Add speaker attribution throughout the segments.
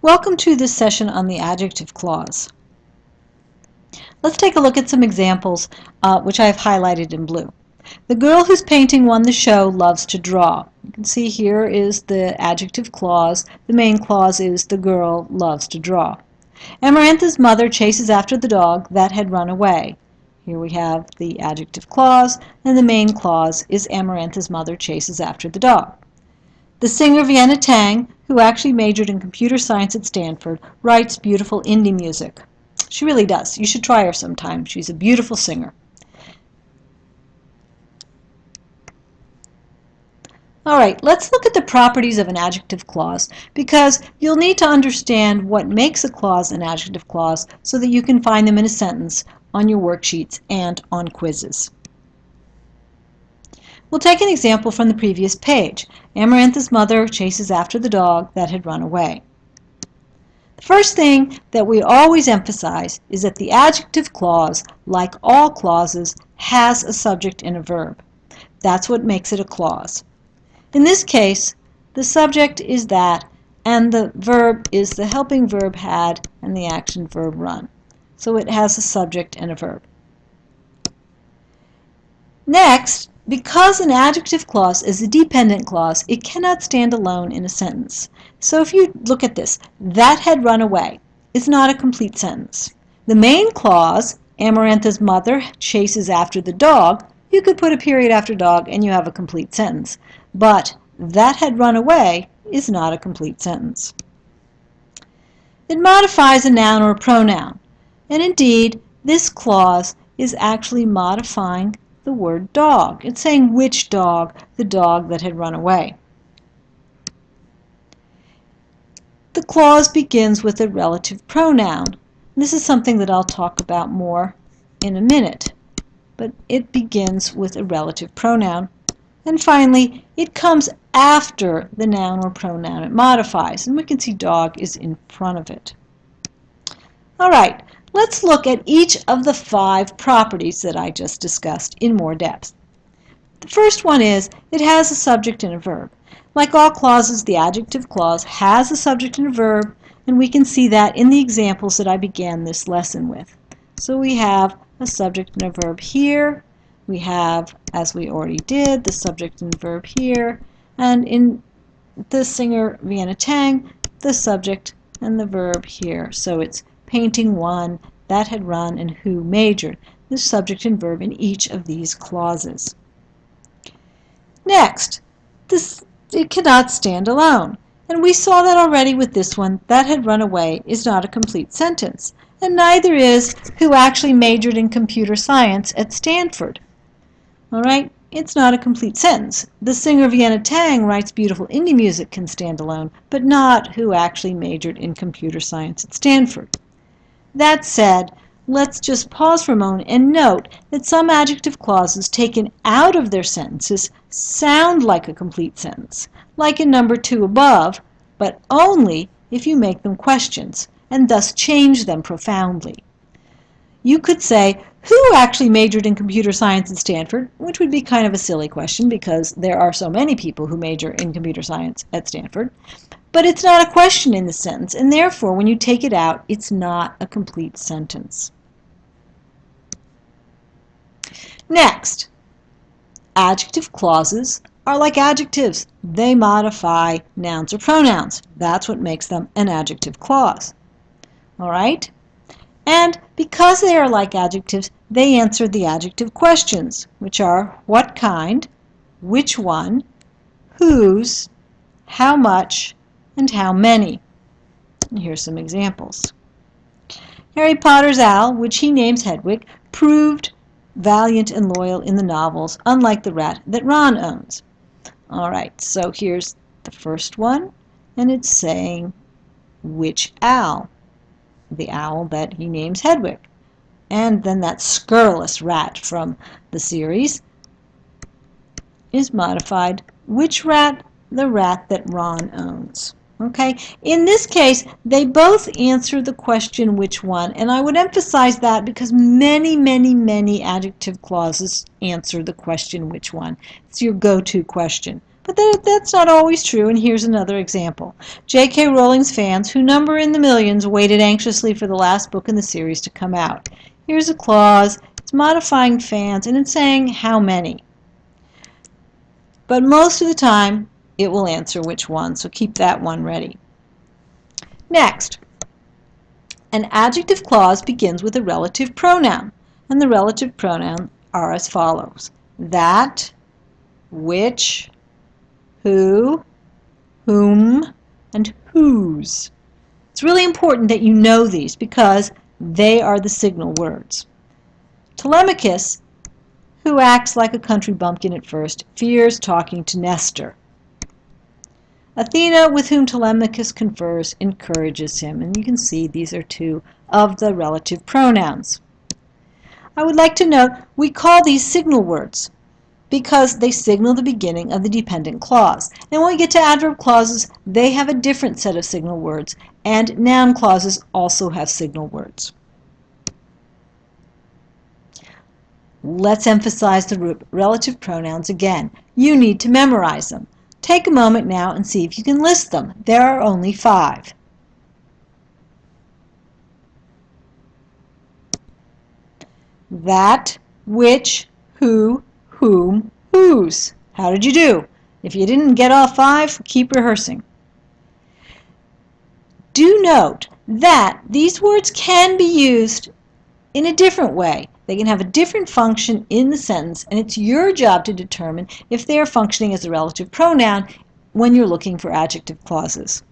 Speaker 1: Welcome to this session on the adjective clause. Let's take a look at some examples which I have highlighted in blue. The girl whose painting won the show loves to draw. You can see here is the adjective clause. The main clause is the girl loves to draw. Amarantha's mother chases after the dog that had run away. Here we have the adjective clause, and the main clause is Amarantha's mother chases after the dog. The singer Vienna Tang, who actually majored in computer science at Stanford, writes beautiful indie music. She really does. You should try her sometime. She's a beautiful singer. All right, let's look at the properties of an adjective clause because you'll need to understand what makes a clause an adjective clause so that you can find them in a sentence on your worksheets and on quizzes. We'll take an example from the previous page. Amarantha's mother chases after the dog that had run away. The first thing that we always emphasize is that the adjective clause, like all clauses, has a subject and a verb. That's what makes it a clause. In this case, the subject is that, and the verb is the helping verb had and the action verb run. So it has a subject and a verb. Next, because an adjective clause is a dependent clause, it cannot stand alone in a sentence. So if you look at this, that had run away is not a complete sentence. The main clause, Amarantha's mother chases after the dog, you could put a period after dog and you have a complete sentence. But that had run away is not a complete sentence. It modifies a noun or a pronoun. And indeed, this clause is actually modifying the word dog. It's saying which dog, the dog that had run away. The clause begins with a relative pronoun. This is something that I'll talk about more in a minute, but it begins with a relative pronoun. And finally, it comes after the noun or pronoun it modifies, and we can see dog is in front of it. All right. Let's look at each of the 5 properties that I just discussed in more depth. The first one is it has a subject and a verb. Like all clauses, the adjective clause has a subject and a verb, and we can see that in the examples that I began this lesson with. So we have a subject and a verb here. We have, as we already did, the subject and verb here. And in the singer Vienna Tang, the subject and the verb here. So it's painting won, that had run, and who majored. The subject and verb in each of these clauses. Next, it cannot stand alone. And we saw that already with this one. That had run away is not a complete sentence. And neither is who actually majored in computer science at Stanford. All right? It's not a complete sentence. The singer Vienna Tang writes beautiful indie music can stand alone, but not who actually majored in computer science at Stanford. That said, let's just pause for a moment and note that some adjective clauses taken out of their sentences sound like a complete sentence, like in number 2 above, but only if you make them questions and thus change them profoundly. You could say, who actually majored in computer science at Stanford, which would be kind of a silly question because there are so many people who major in computer science at Stanford. But it's not a question in the sentence, and therefore, when you take it out, it's not a complete sentence. Next, adjective clauses are like adjectives. They modify nouns or pronouns. That's what makes them an adjective clause. All right? And because they are like adjectives, they answer the adjective questions, which are what kind, which one, whose, how much, and how many. And here's some examples. Harry Potter's owl, which he names Hedwig, proved valiant and loyal in the novels, unlike the rat that Ron owns. All right, so here's the first one, and it's saying which owl? The owl that he names Hedwig. And then that scurrilous rat from the series is modified. Which rat? The rat that Ron owns. Okay, in this case, they both answer the question which one, and I would emphasize that because many adjective clauses answer the question which one. It's your go-to question. But that's not always true, and here's another example. J.K. Rowling's fans, who number in the millions, waited anxiously for the last book in the series to come out. Here's a clause. It's modifying fans, and it's saying how many. But most of the time, it will answer which one, so keep that one ready. Next, an adjective clause begins with a relative pronoun, and the relative pronouns are as follows: that, which, who, whom, and whose. It's really important that you know these because they are the signal words. Telemachus, who acts like a country bumpkin at first, fears talking to Nestor. Athena, with whom Telemachus confers, encourages him. And you can see these are two of the relative pronouns. I would like to note we call these signal words because they signal the beginning of the dependent clause. And when we get to adverb clauses, they have a different set of signal words, and noun clauses also have signal words. Let's emphasize the relative pronouns again. You need to memorize them. Take a moment now and see if you can list them. There are only 5. That, which, who, whom, whose. How did you do? If you didn't get all 5, keep rehearsing. Do note that these words can be used in a different way. They can have a different function in the sentence, and it's your job to determine if they are functioning as a relative pronoun when you're looking for adjective clauses.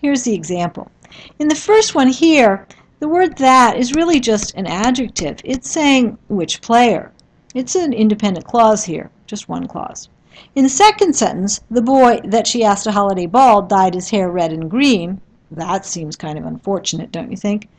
Speaker 1: Here's the example. In the first one here, the word that is really just an adjective. It's saying which player. It's an independent clause here, just one clause. In the second sentence, the boy that she asked a holiday ball dyed his hair red and green. That seems kind of unfortunate, don't you think?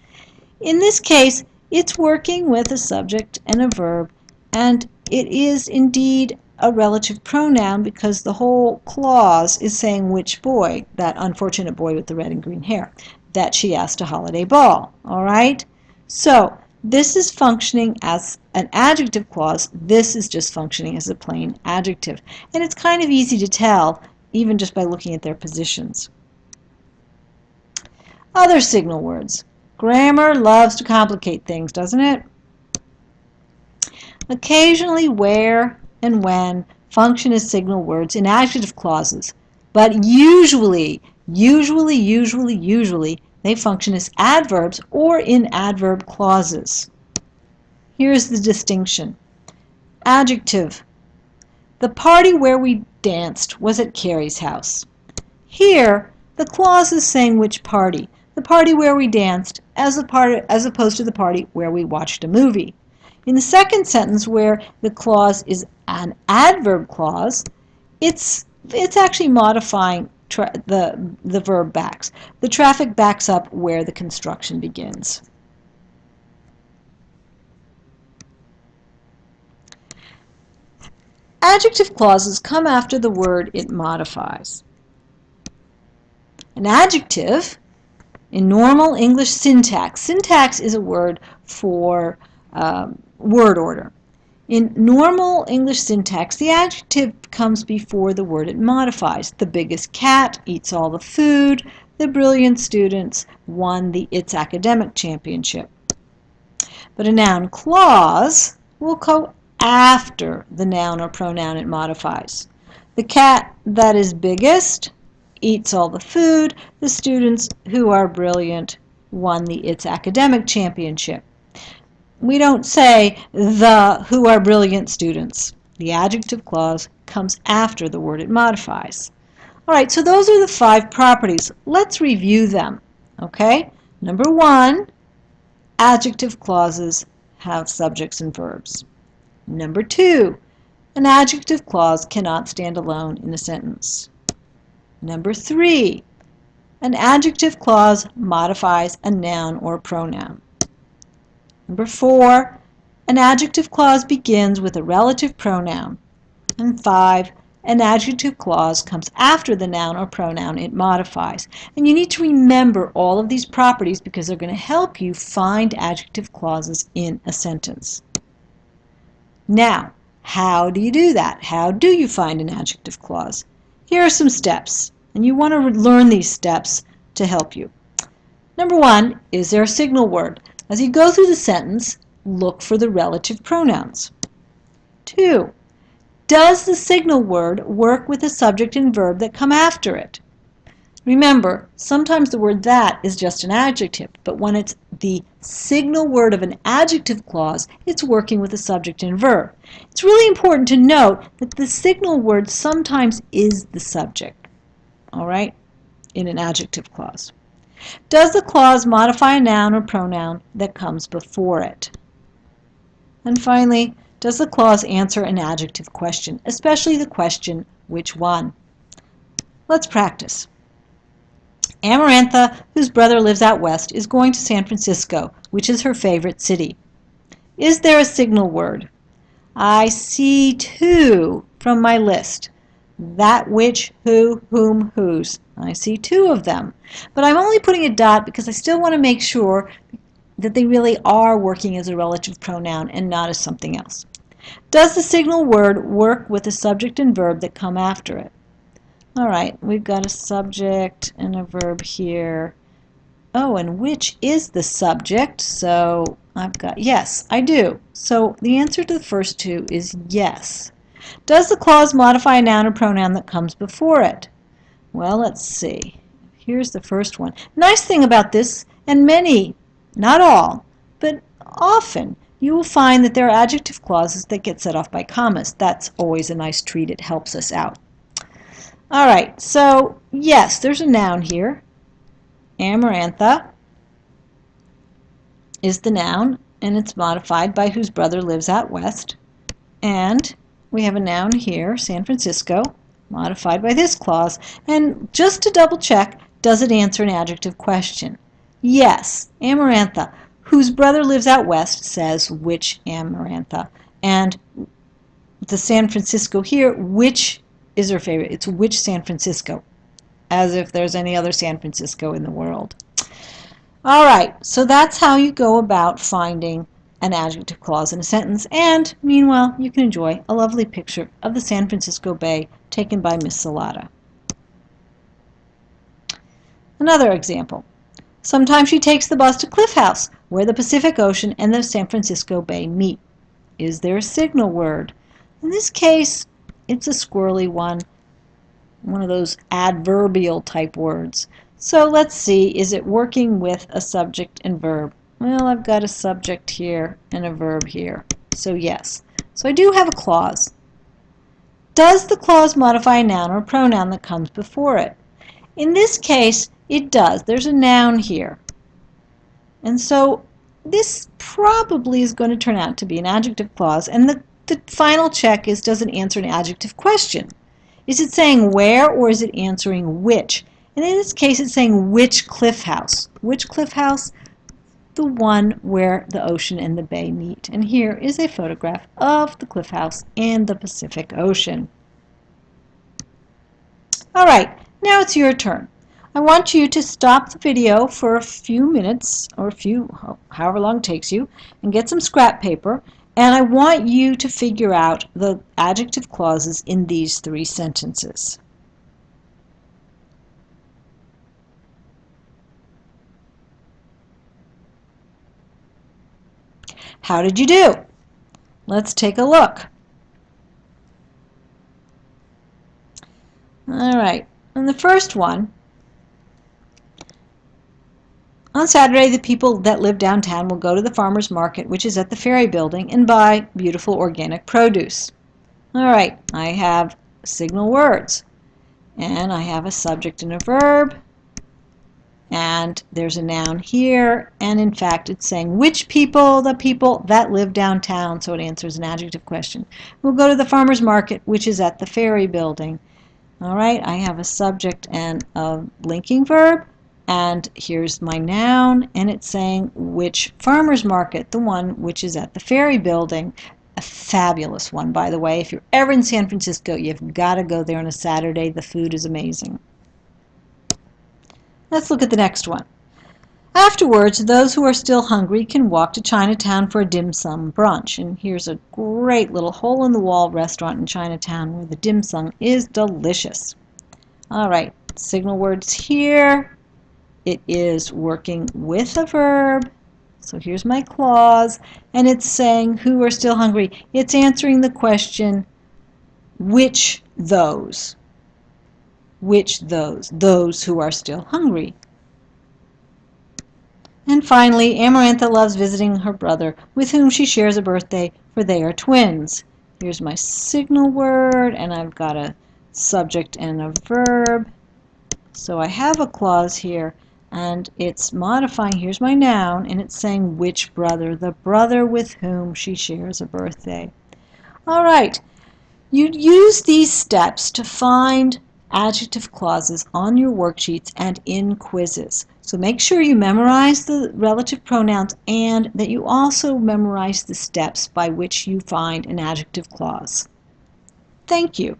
Speaker 1: In this case, it's working with a subject and a verb, and it is indeed a relative pronoun because the whole clause is saying which boy, that unfortunate boy with the red and green hair, that she asked a holiday ball. All right? So this is functioning as an adjective clause. This is just functioning as a plain adjective. And it's kind of easy to tell even just by looking at their positions. Other signal words. Grammar loves to complicate things, doesn't it? Occasionally, where and when function as signal words in adjective clauses, but usually, they function as adverbs or in adverb clauses. Here's the distinction. Adjective. The party where we danced was at Carrie's house. Here, the clause is saying which party. The party where we danced as opposed to the party where we watched a movie. In the second sentence, where the clause is an adverb clause, it's actually modifying the verb backs. The traffic backs up where the construction begins. Adjective clauses come after the word it modifies. An adjective, in normal English syntax is a word for word order. In normal English syntax, the adjective comes before the word it modifies. The biggest cat eats all the food. The brilliant students won its academic championship. But a noun clause will go after the noun or pronoun it modifies. The cat that is biggest eats all the food. The students who are brilliant won its academic championship. We don't say the who are brilliant students. The adjective clause comes after the word it modifies. All right, so those are the 5 properties. Let's review them. Okay? Number 1, adjective clauses have subjects and verbs. Number 2, an adjective clause cannot stand alone in a sentence. Number 3, an adjective clause modifies a noun or pronoun. Number 4, an adjective clause begins with a relative pronoun. And 5, an adjective clause comes after the noun or pronoun it modifies. And you need to remember all of these properties because they're going to help you find adjective clauses in a sentence. Now, how do you do that? How do you find an adjective clause? Here are some steps, and you want to learn these steps to help you. Number one, is there a signal word? As you go through the sentence, look for the relative pronouns. 2, does the signal word work with the subject and verb that come after it? Remember, sometimes the word that is just an adjective, but when it's the signal word of an adjective clause, it's working with the subject and verb. It's really important to note that the signal word sometimes is the subject, all right, in an adjective clause. Does the clause modify a noun or pronoun that comes before it? And finally, does the clause answer an adjective question, especially the question, which one? Let's practice. Amarantha, whose brother lives out west, is going to San Francisco, which is her favorite city. Is there a signal word? I see 2 from my list. That, which, who, whom, whose. I see 2 of them. But I'm only putting a dot because I still want to make sure that they really are working as a relative pronoun and not as something else. Does the signal word work with the subject and verb that come after it? All right, we've got a subject and a verb here. Oh, and which is the subject? So I've got, yes, I do. So the answer to the first 2 is yes. Does the clause modify a noun or pronoun that comes before it? Well, let's see. Here's the first one. Nice thing about this, and many, not all, but often, you will find that there are adjective clauses that get set off by commas. That's always a nice treat. It helps us out. All right, so yes, there's a noun here. Amarantha is the noun, and it's modified by whose brother lives out west. And we have a noun here, San Francisco, modified by this clause. And just to double check, does it answer an adjective question? Yes, Amarantha, whose brother lives out west, says which Amarantha. And the San Francisco here, which is her favorite? It's which San Francisco, as if there's any other San Francisco in the world. All right, so that's how you go about finding an adjective clause in a sentence, and meanwhile you can enjoy a lovely picture of the San Francisco Bay taken by Miss Salata. Another example. Sometimes she takes the bus to Cliff House, where the Pacific Ocean and the San Francisco Bay meet. Is there a signal word? In this case, it's a squirrely one of those adverbial type words. So let's see, is it working with a subject and verb? Well, I've got a subject here and a verb here, so yes. So I do have a clause. Does the clause modify a noun or a pronoun that comes before it? In this case, it does. There's a noun here. And so this probably is going to turn out to be an adjective clause, and the final check is, does it answer an adjective question? Is it saying where, or is it answering which? And in this case, it's saying which cliff house. Which cliff house? The one where the ocean and the bay meet. And here is a photograph of the cliff house and the Pacific Ocean. All right, now it's your turn. I want you to stop the video for a few minutes, or however long it takes you, and get some scrap paper. And I want you to figure out the adjective clauses in these 3 sentences. How did you do? Let's take a look. All right, and the first one, on Saturday, the people that live downtown will go to the farmer's market, which is at the Ferry Building, and buy beautiful organic produce. All right, I have signal words, and I have a subject and a verb, and there's a noun here, and in fact it's saying which people, the people that live downtown, so it answers an adjective question. We'll go to the farmer's market, which is at the Ferry Building. All right, I have a subject and a linking verb, and here's my noun, and it's saying which farmer's market, the one which is at the Ferry Building. A fabulous one, by the way. If you're ever in San Francisco, you've got to go there on a Saturday. The food is amazing. Let's look at the next one. Afterwards, those who are still hungry can walk to Chinatown for a dim sum brunch. And here's a great little hole-in-the-wall restaurant in Chinatown where the dim sum is delicious. All right, signal words here. It is working with a verb. So here's my clause, and it's saying who are still hungry. It's answering the question, which those? Which those? Those who are still hungry. And finally, Amarantha loves visiting her brother, with whom she shares a birthday, for they are twins. Here's my signal word, and I've got a subject and a verb. So I have a clause here, and it's modifying. Here's my noun, and it's saying which brother, the brother with whom she shares a birthday. All right, you'd use these steps to find adjective clauses on your worksheets and in quizzes. So make sure you memorize the relative pronouns and that you also memorize the steps by which you find an adjective clause. Thank you.